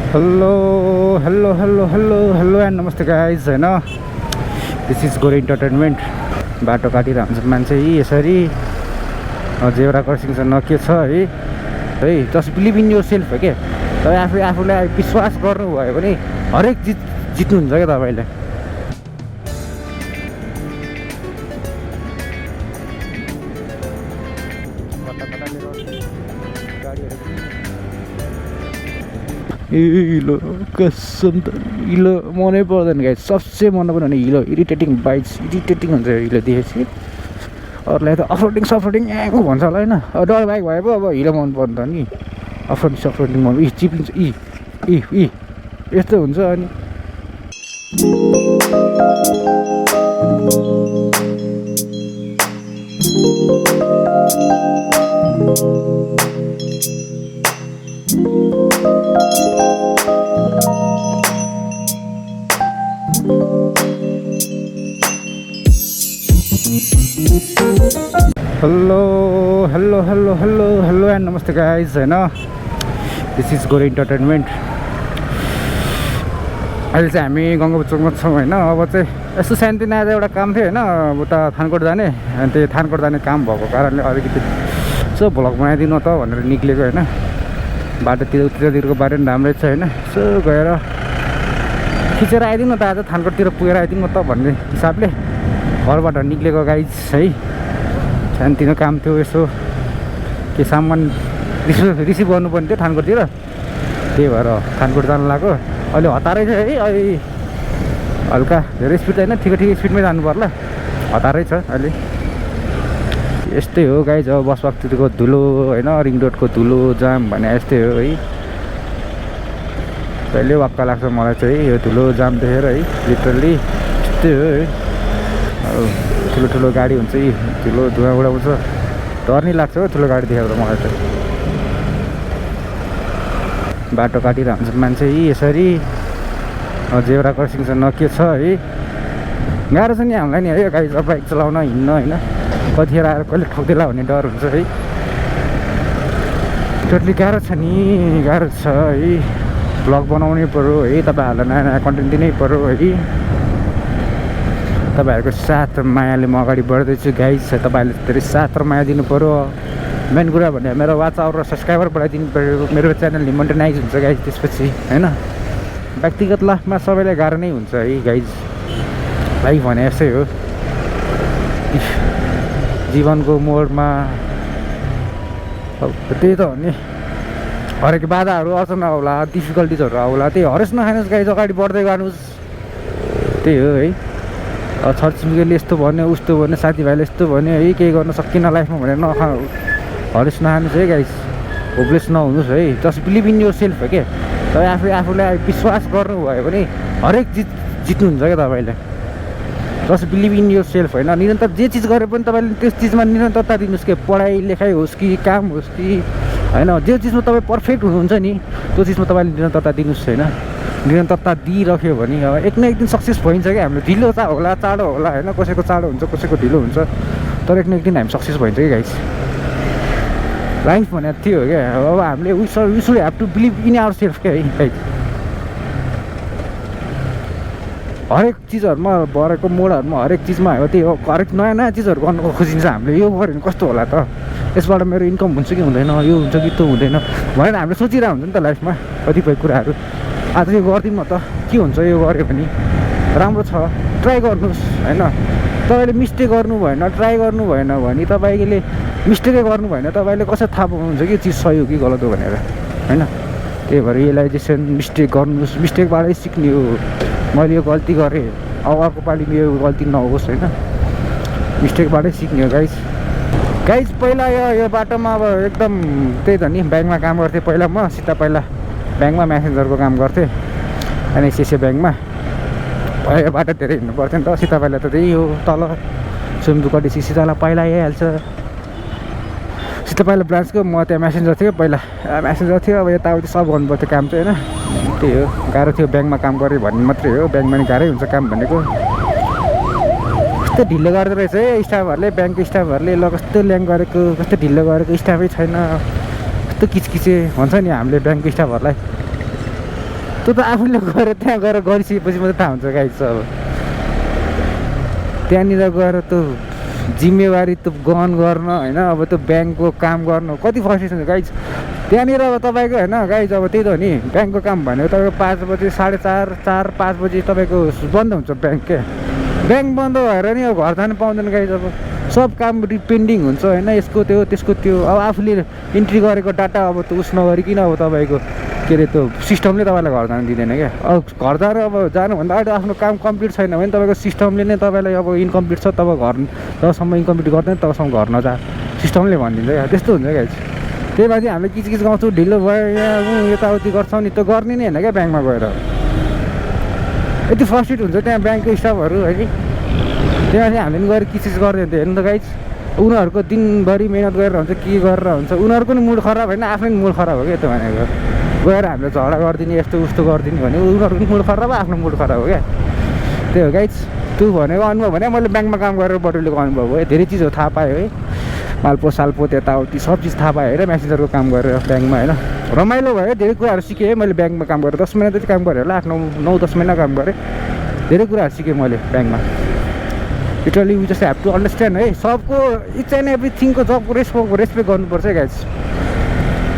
Hello hello hello hello hello and नमस्ते guys होइन this is Gore entertainment. बाटो काटिरहन्छ मान्छे यी यसरी जेब्रा क्रसिङ न के छ है just believe in your self हो क्या। तपाईँ आफूलाई विश्वास गर्नुभयो भने हरेक चिज जित्नुहुन्छ क्या तपाईँले। हिलो कसम त हिलो मनै पर्दैन गाइस। सबसे मन नपर्ने हिलो इरिटेटिङ बाइक्स इरिटेटिङ हुन्छ हिलो देखेपछि। अरूलाई त अफरोडिङ सफरोडिङ यहाँको भन्छ होला होइन। डर बाइक भए पो अब हिलो मन पर्छ नि। अफरोडिङ सफरोडिङ मन चिपिन्छ यस्तो हुन्छ अनि hello hello hello hello hello and नमस्ते गाइज होइन दिस इज गोरे इन्टरटेनमेन्ट। अहिले चाहिँ हामी गङ्गापुर चोकमा छौँ होइन। अब चाहिँ यस्तो सानोतिनो आज एउटा काम थियो होइन। उता थानकोट जाने अनि त्यो थानकोट जाने काम भएको कारणले अलिकति यसो भ्लग बनाइदिनु त भनेर निक्लेको होइन। बाटोतिरको बाटो पनि राम्रै छ होइन। यसो गएर खिचेर आइदिनु त आज थानकोटतिर पुगेर आइदिनु त भन्ने हिसाबले घरबाट निक्लेको गाइज है। सानोतिनो काम थियो यसो के सामान रिसिभ गर्नुपर्ने थियो थानकोटतिर। त्यही भएर थानकोट जानु लाग्यो। अहिले हतारै छ है। अहिले हल्का धेरै स्पिड होइन ठिक स्पिडमै जानु पर्ला। हतारै छ अहिले। यस्तै हो गाइज। अब बसपाकतिरको धुलो होइन रिङ रोडको धुलो जाम भने यस्तै हो है। कहिले वाक्क लाग्छ मलाई चाहिँ यो धुलो जाम देखेर है। लिटरली यस्तै हो है। ठुलो ठुलो गाडी हुन्छ यी ठुलो धुवा उडाउँछ डर नै लाग्छ हो ठुलो गाडी देखेर मलाई त। बाटो काटिरहन्छ मान्छे यी यसरी जेब्रा क्रसिङ न के छ है। गाह्रो छ नि हामीलाई नि है गाडी बाइक चलाउन हिँड्न होइन। कतिखेर आएर कहिले ठोक्देला भन्ने डर हुन्छ है। टोटली गाह्रो छ नि गाह्रो छ है। भ्लग बनाउनै पऱ्यो है। तपाईँहरूलाई नयाँ नयाँ कन्टेन्ट दिनै पऱ्यो है। तपाईँहरूको साथ मायाले म अगाडि बढ्दैछु गाइज। तपाईँहरूले धेरै साथ र माया दिनु पऱ्यो। मेन कुरा भने मेरो वाच आवर र सब्सक्राइबर बढाइदिनु पऱ्यो। मेरो च्यानल मोनेटाइज हुन्छ गाइज त्यसपछि होइन। व्यक्तिगत लाइफमा सबैलाई गाह्रो नै हुन्छ है गाइज। लाइफ भने यसै हो। जीवनको मोडमा अब त्यही त हो नि। हरेक बाधाहरू आउँछ नआउला डिफिकल्टिजहरू आउला। त्यही हरेस नखानुहोस् गाइज अगाडि बढ्दै गर्नुहोस्। त्यही हो है। छरछिमेकीले यस्तो भन्यो उस्तो भन्यो साथीभाइले यस्तो भन्यो है केही गर्न सकिनँ लाइफमा भनेर हरेस नखानुहोस् है गाइस। होपलेस नहुनुहोस् है। Just believe in your self हो क्या। तपाईँ आफूलाई विश्वास गर्नुभयो भने हरेक चिज जित्नुहुन्छ क्या तपाईँले। Just believe in your self होइन। निरन्तर जे चिज गरे पनि तपाईँले त्यस चिजमा निरन्तरता दिनुहोस् कि पढाइ लेखाइ होस् कि काम होस् कि होइन। जे चिजमा तपाईँ पर्फेक्ट हुनुहुन्छ नि त्यो चिजमा तपाईँले निरन्तरता दिनुहोस् होइन। निरन्तरता दिइराख्यो भने अब एक न एक दिन सक्सेस भइन्छ क्या। हाम्रो ढिलो होला चाँडो होला होइन। कसैको चाँडो हुन्छ कसैको ढिलो हुन्छ तर एक न एक दिन हामी सक्सेस भइन्छ कि गाइस। लाइफ भने त्यो हो क्या। अब हामीले we should have to believe in our self क्या है गाइस। हरेक चिजहरूमा भरेको मोडहरूमा हरेक चिजमा हो त्यही हो। हरेक नयाँ नयाँ चिजहरू गर्नुको खोजिन्छ हामीले। यो गऱ्यो भने कस्तो होला त यसबाट मेरो इन्कम हुन्छ कि हुँदैन यो हुन्छ कि त्यो हुँदैन भनेर हामीले सोचिरहेको हुन्छ नि त लाइफमा कतिपय कुराहरू। आज यो गरिदिउँ त के हुन्छ यो गऱ्यो भने राम्रो छ ट्राई गर्नुहोस् होइन। तपाईँले मिस्टेक गर्नु भएन ट्राई गर्नु भएन भने तपाईँले मिस्टेकै गर्नु भएन तपाईँले कसरी थाहा पाउनुहुन्छ कि चिज सही हो कि गलत हो भनेर होइन। त्यही भएर रियलाइजेसन मिस्टेक गर्नुहोस्। मिस्टेकबाटै सिक्ने हो। मैले यो गल्ती गरेँ अब अर्को पालि यो गल्ती नहोस् होइन। मिस्टेकबाटै सिक्ने हो गाइज। पहिला यो बाटोमा अब एकदम त्यही त नि ब्याङ्कमा काम गर्थेँ पहिला म सिधा पहिला ब्याङ्कमा म्यासेन्जरको काम गर्थेँ एनएसएसए ब्याङ्कमा। यो बाटो धेरै हिँड्नु पर्थ्यो नि त। सिधा पहिला त त्यही हो तल सुमदुकटी सिधा पहिला आइहाल्छ। सिधा पहिला ब्रान्चको म त्यहाँ म्यासेन्जर थियो पहिला म्यासेन्जर थियो। अब यताउति सब गर्नुपर्थ्यो काम चाहिँ होइन। त्यही हो गाह्रो थियो ब्याङ्कमा काम गरेँ भन्ने मात्रै हो। ब्याङ्कमा नि गाह्रै हुन्छ काम भनेको। कस्तो ढिलो गर्दो रहेछ है स्टाफहरूले ब्याङ्कको स्टाफहरूले। ल कस्तो ल्याङ गरेको कस्तो ढिलो गरेको स्टाफै छैन कस्तो किचकिचे भन्छ नि हामीले ब्याङ्कको स्टाफहरूलाई। त्यो त आफूले गएर त्यहाँ गएर गरिसकेपछि मात्रै थाहा हुन्छ गाइस। अब त्यहाँनिर गएर त्यो जिम्मेवारी त्यो गहन गर्न होइन, अब त्यो ब्याङ्कको काम गर्न कति फ्रस्ट्रेसन छ गाइस त्यहाँनिर। अब तपाईँको होइन गाइस, अब त्यही त हो नि, ब्याङ्कको काम भनेको तपाईँको 5 बजे 4:30 5 बजी तपाईँको बन्द हुन्छ ब्याङ्क क्या। ब्याङ्क बन्द भएर नि अब घर जानु पाउँदैन गाइस। अब सब काम पेन्डिङ हुन्छ होइन, यसको त्यो त्यसको त्यो। अब आफूले इन्ट्री गरेको डाटा अब त्यो उस नगरिकन अब तपाईँको के अरे त्यो सिस्टमले तपाईँलाई घर जानु दिँदैन क्या। अब घर जानु अब जानुभन्दा अगाडि आफ्नो काम कम्प्लिट छैन भने तपाईँको सिस्टमले नै तपाईँलाई अब इन्कम्प्लिट छ तब घर, जबसम्म इन्कम्प्लिट गर्दैन तबसम्म घर नजा, सिस्टमले भनिदिन्छ क्या। त्यस्तो हुन्छ क्या। त्यही भएर चाहिँ हामीले किचकिच गाउँछौँ, ढिलो भयो यहाँ यताउति गर्छौँ नि, त्यो गर्ने नै होइन क्या ब्याङ्कमा गएर। यति फ्रस्ट्रेट हुन्छ त्यहाँ ब्याङ्कको स्टाफहरू होइन। त्यहाँ चाहिँ हामीले पनि गएर किचकिच गर्दैन थियो हेर्नु त गाइस। उनीहरूको दिनभरि मिहिनेत गरेर हुन्छ, के गरेर हुन्छ, उनीहरूको नि मुड खराब होइन, आफ्नो नि मुड खराब हो क्या त्यो भनेको। गएर हामीले झगडा गरिदिने यस्तो उस्तो गरिदिने भने उनीहरूको मुड खराब, आफ्नो मुड खराब हो क्या। त्यही हो गाइस। त्यो भनेको अनुभव भने मैले ब्याङ्कमा काम गरेर बटुलेको अनुभव हो। धेरै चिजहरू थाहा पायो है, मालपो सालपोत यताउति सब चिज थाहा पायो होइन म्यासेन्जरको काम गरेर ब्याङ्कमा होइन। रमाइलो भयो, धेरै कुराहरू सिकेँ है मैले ब्याङ्कमा काम गरेर। 10 महिना जति काम गरेँ होला, 9-10 महिना काम गरेँ। धेरै कुराहरू सिकेँ मैले ब्याङ्कमा। Literally we just have to understand है, सबको इच एन्ड एभ्रिथिङको जबको रेस्पेक्ट गर्नुपर्छ है गाइस।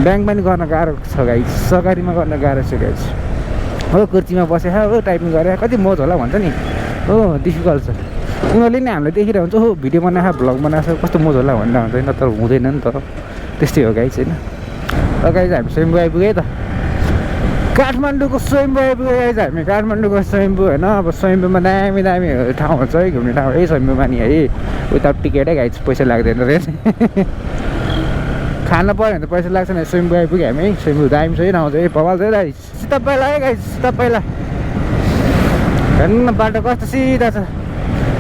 ब्याङ्कमा नि गर्न गाह्रो छ गाइस, सरकारीमा गर्न गाह्रो छ गाइस। हो कुर्सीमा बसेर हो टाइपिङ गरेर कति मज होला भन्छ नि, हो डिफिकल्ट छ। उनीहरूले नि हामीलाई देखिरहेको हुन्छ, हो भिडियो बनाएको भ्लग बनाएको कस्तो मज होला भनेर हुन्छ, नत्र हुँदैन नि त। त्यस्तै हो गाइस होइन। र गाइस हामी स्वयम्भू आइपुगेँ त, काठमाडौँको स्वयम्भू आइपुग्यो गाइस हामी। काठमाडौँको स्वयम्भू होइन। अब स्वयम्भूमा दामी दामी ठाउँहरू छ है, घुम्ने ठाउँ है स्वयम्भूमा नि है। विदाउट टिकटै गाइस, पैसा लाग्दैन रे। खाना पऱ्यो भने त पैसा लाग्छ नि। स्वयम्भू आइपुग्यो हामी है। स्वयम्भू दामी छ है, ठाउँ चाहिँ बवाल छ है गाइस। सिधा पहिला है गाइस, सिधा पहिला हेर्नु न बाटो कस्तो सिधा छ।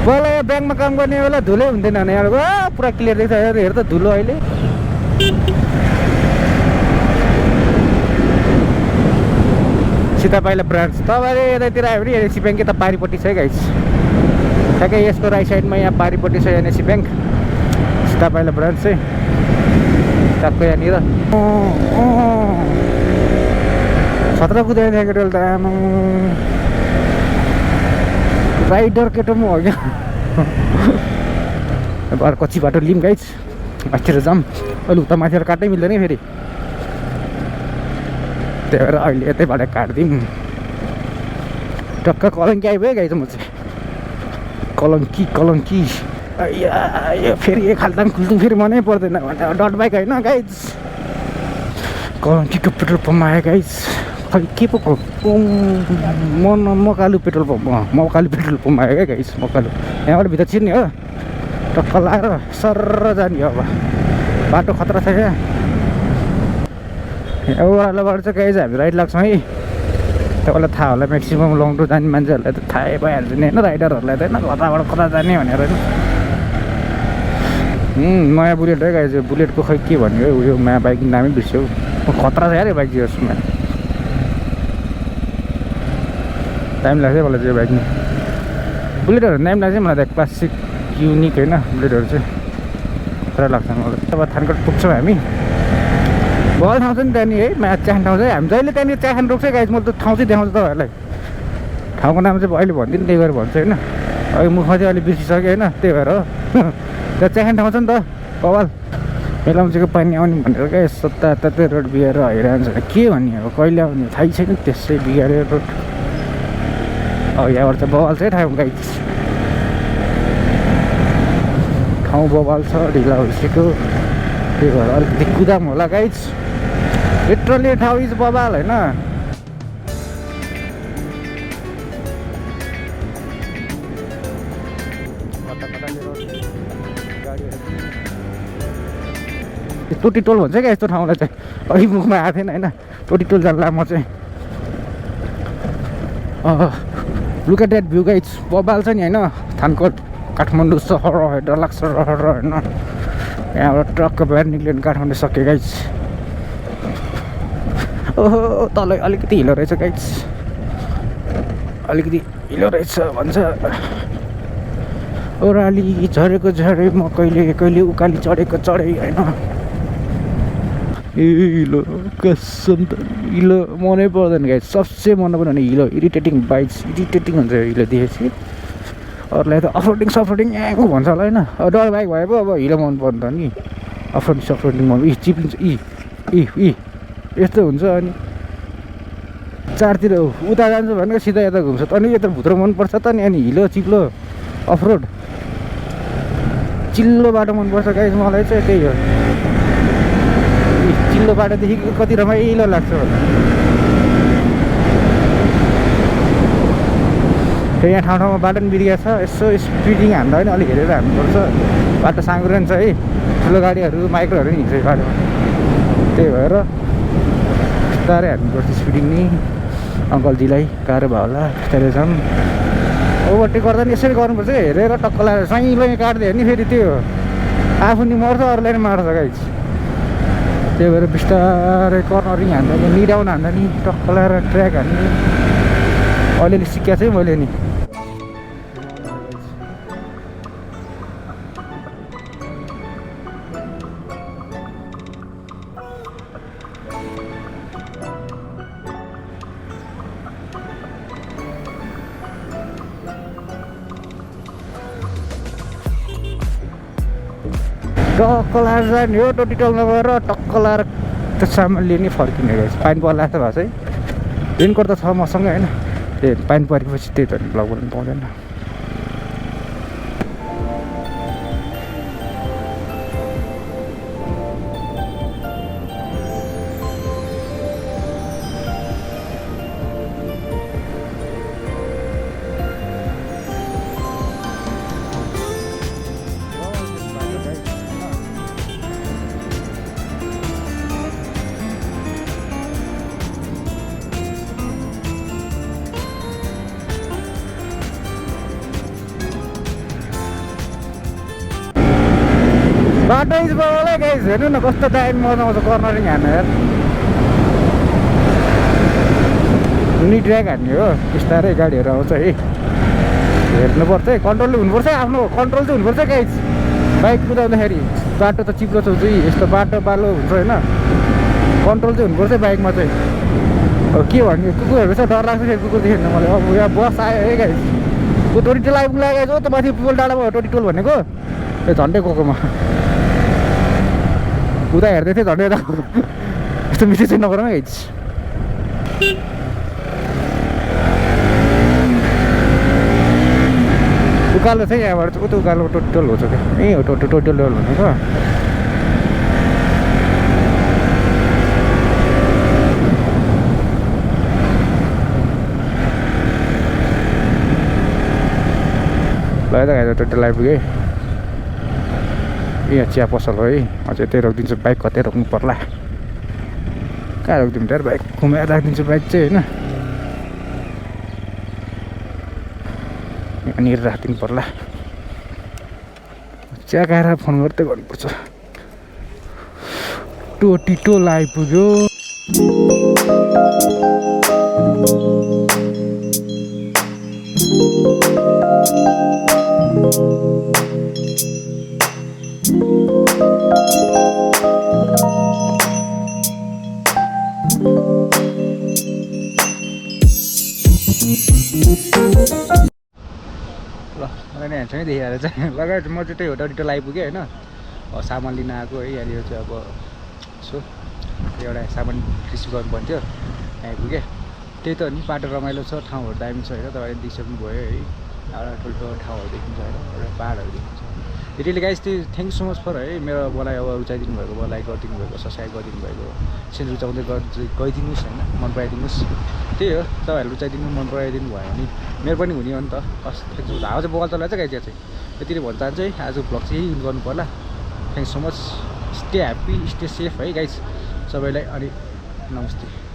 पहिला यो ब्याङ्कमा काम गर्ने बेला धुलै हुन्थेन भने यहाँ पुरा क्लियर देख्छ। हेर त धुलो अहिले। सीता पाइला ब्रान्च तपाईँले यतातिर आयो भने एनएससी ब्याङ्क यता पारिपट्टि छ है गाइस। ठ्याक्कै यसको राइट साइडमा यहाँ पारिपट्टि छ एनएससी ब्याङ्क, सीता पाइला ब्रान्च चाहिँ टक्कै यहाँनिर। खतरा कुदेर थियो केटो त आमा, राइडर केटो म हो क्या। अब कच्ची बाटो लिउँ गाइस, माथितिर जाऊँ। अहिले उता माथिबाट काट्नै मिल्दैन फेरि, त्यही भएर अहिले यतैबाट काटिदिउँ। टक्क कलङ्की आइपुग्यो गाइस म चाहिँ। कलङ्की यो फेरि एक खाल्टाङ खुल्टुङ फेरि मनै पर्दैन भने डट बाइक होइन गाइस। कलङ्कीको पेट्रोल पम्प आयो गाइस। खै के पो Makalu petrol pump, Makalu petrol pump आयो क्या गाइस। मकालु यहाँबाट भित्र छिर्ने हो, टक्क लगाएर सर्र जाने हो। अब बाटो खतरा छ क्या। ओह्रालोबाट चाहिँ गाइस हामी राइड लाग्छौँ है। तपाईँलाई थाहा होला, म्याक्सिमम् लङ टुर जाने मान्छेहरूलाई त थाहै भइहाल्छ नि होइन, राइडरहरूलाई त होइन, कताबाट कता जाने भनेर होइन। नयाँ बुलेट है गाइस। बुलेटको खै के भन्यो उयो नयाँ बाइक नामै बिर्स्यो। खतरा छ यार यो बाइक। यसमा टाइम लाग्छ मलाई चाहिँ बाइक नि। बुलेटहरू टाइम लाग्छ मलाई त। क्लासिक युनिक होइन बुलेटहरू चाहिँ खतरा लाग्छ मलाई। अब थानकोट पुग्छौँ हामी। बल ठाउँ छ नि त्यहाँनिर है, चियाखाने ठाउँ चाहिँ हामी जहिले त्यहाँनिर चियाखाने रोक्छ गाइस। म त ठाउँ चाहिँ देखाउँछु तपाईँहरूलाई। ठाउँको नाम चाहिँ अहिले भनिदिनु, त्यही भएर भन्छु होइन। अहिले मुखमा चाहिँ अलिक बिर्सिसक्यो होइन, त्यही भएर हो। त्यहाँ चियाखाने ठाउँ छ नि त बवाल। मेलाम्चीको पानी आउने भनेर क्या यता रोड बिगाएर हैरान छ। के भन्ने अब कहिले आउने थाहै छैन, त्यसै बिगाऱ्यो रोड। अब यहाँबाट चाहिँ बवाल चाहिँ ठाउँ गाइस। ठाउँ बवाल छ, ढिला भइसक्यो, त्यही भएर अलिकति कुदाम होला गाइस। लिटरली ठाउँ इज बवाल होइन। टोटी टोल भन्छ क्या यस्तो ठाउँलाई चाहिँ। अघि मुखमा आएको थिएन होइन, टोटी टोल जान्ला म चाहिँ। Look at that view guys, बवाल छ नि होइन। थानकोट काठमाडौँ सहर डरलाग्छ सहर होइन। यहाँबाट ट्रक्क बाहिर निक्ल्यो भने काठमाडौँ सक्यो गाइस। ओहो तल अलिकति हिलो रहेछ गाइस, अलिकति हिलो रहेछ भन्छ। ओह्राली झरेको झरे म कहिले कहिले उकाली चढेको चढेँ होइन। हिलो कसम त हिलो मनै पर्दैन गाइस सबसे मन नपर्ने भने हिलो इरिटेटिङ बाइक्स इरिटेटिङ हुन्छ हिलो देखेपछि अरूलाई त अफरोडिङ सफरोडिङ यहाँको भन्छ होला होइन डर बाइक भए पो अब हिलो मन पर्छ नि अफरोडिङ सफरोडिङ मन चिप्लिन्छ यस्तो हुन्छ अनि चारतिर उता जान्छ भनेको सिधा यता घुम्छ त अनि यता भित्र मनपर्छ त नि अनि हिलो चिप्लो अफरोड चिल्लो बाटो मनपर्छ गाइस मलाई चाहिँ त्यही हो चिल्लो बाटोदेखि कति रमाइलो लाग्छ होला फेरि यहाँ ठाउँ ठाउँमा बाटो पनि बिग्रिएको छ यसो स्पिडिङ हान्दा पनि अलिक हेरेर हान्नुपर्छ बाटो साँघुरो नि छ है ठुलो गाडीहरू माइक्रोहरू नि हिँड्छ बाटोमा त्यही भएर बिस्तारै हान्नुपर्छ स्पिडिङ नि अङ्कलजीलाई गाह्रो भयो होला बिस्तारै जाऊँ ओभरटेक गर्दा नि यसरी गर्नुपर्छ हेरेर टक्क लगाएर साइलो काट्दै नि फेरि त्यो आफू नि मर्छ अरूलाई नि मार्छ गाइस त्यही भएर बिस्तारै कर्नरिङ हान्दा नि मिडाउन हान्दा नि टक्क लगाएर ट्र्याक हान्ने अलिअलि सिकेको छु मैले नि टक्क लाएर जाने हो टोटिटलमा गएर टक्क लाएर त्यो सामान लिने फर्किने रहेछ पानी पर्ला जस्तो भएको छ है रेनकोट त छ मसँग होइन त्यही पानी परेपछि त्यही त ब्लग गर्नु पाउँदैन बाटो होला गाइस हेर्नु न कस्तो टाइम मजा आउँछ कर्नरिङ हान्नु यार नि ट्र्याक हान्ने हो बिस्तारै गाडीहरू आउँछ है हेर्नुपर्छ है कन्ट्रोल हुनुपर्छ आफ्नो कन्ट्रोल चाहिँ हुनुपर्छ गाइस बाइक कुदाउँदाखेरि बाटो त चिप्लो छ यस्तो बाटो बालो हुन्छ होइन कन्ट्रोल चाहिँ हुनुपर्छ बाइकमा चाहिँ अब के भन्ने कुकुरहरू चाहिँ डर लाग्छ फेरि कुकुर देखेन मलाई अब यहाँ बस आयो है गाइस ऊ टोटिटोल आइपुग्नु लागेको त माथि पुल डाँडामा टोटिटोल भनेको ए झन्डै गएकोमा उता हेर्दै थिएँ झन्डै यता यस्तो मिठो चाहिँ नगरौँ है उकालो चाहिँ यहाँबाट उता उकालो टोटिटोल हो क्या यहीँ हो टोटिटोल भनेको ल यता गाडी टोटिटोल आइपुगेँ यहाँ चिया पसल हो है अझै त्यही रोकिदिन्छु बाइक कतै रोक्नु पर्ला कहाँ रोकिदिउँ त बाइक घुमाएर राखिदिन्छु बाइक चाहिँ होइन यहाँनिर राखिदिनु पर्ला चिया खाएर फोन गर्दै गर्नुपर्छ टोटिटोल आइपुग्यो ल मलाई नै हेर्छ नि देखिहाल्यो चाहिँ लगाएर म चाहिँ त्यही हो टोटिटोल आइपुगेँ होइन सामान लिन आएको है यहाँनिर चाहिँ अब यसो एउटा सामान रिसिभ गर्नु पर्थ्यो आइपुगेँ त्यही त नि बाटो रमाइलो छ ठाउँहरू दामी छ होइन तपाईँले देखिसक्नुभयो है एउटा ठुल्ठुलो ठाउँहरू देखिन्छ होइन एउटा पाहाडहरू देखिन्छ त्यतिले गाइस त्यो thank you so much for है मेरो मलाई अब रुचाइदिनु भएको भयो लाइक गरिदिनु भएको सब्सक्राइब गरिदिनु भएको सेन रुचाउँदै गइदिनुहोस् होइन मन पराइदिनुहोस् त्यही हो तपाईँहरूले रुचाइदिनु मन पराइदिनु भयो भने मेरो पनि हुने हो नि त कस्तो हावा चाहिँ बगाल चलाएको चाहिँ गाइस यहाँ चाहिँ यतिले भन्न चाहन्छु है आज भ्लग चाहिँ यही गर्नु पर्ला thank so much stay happy stay safe है गाइस सबैलाई अनि नमस्ते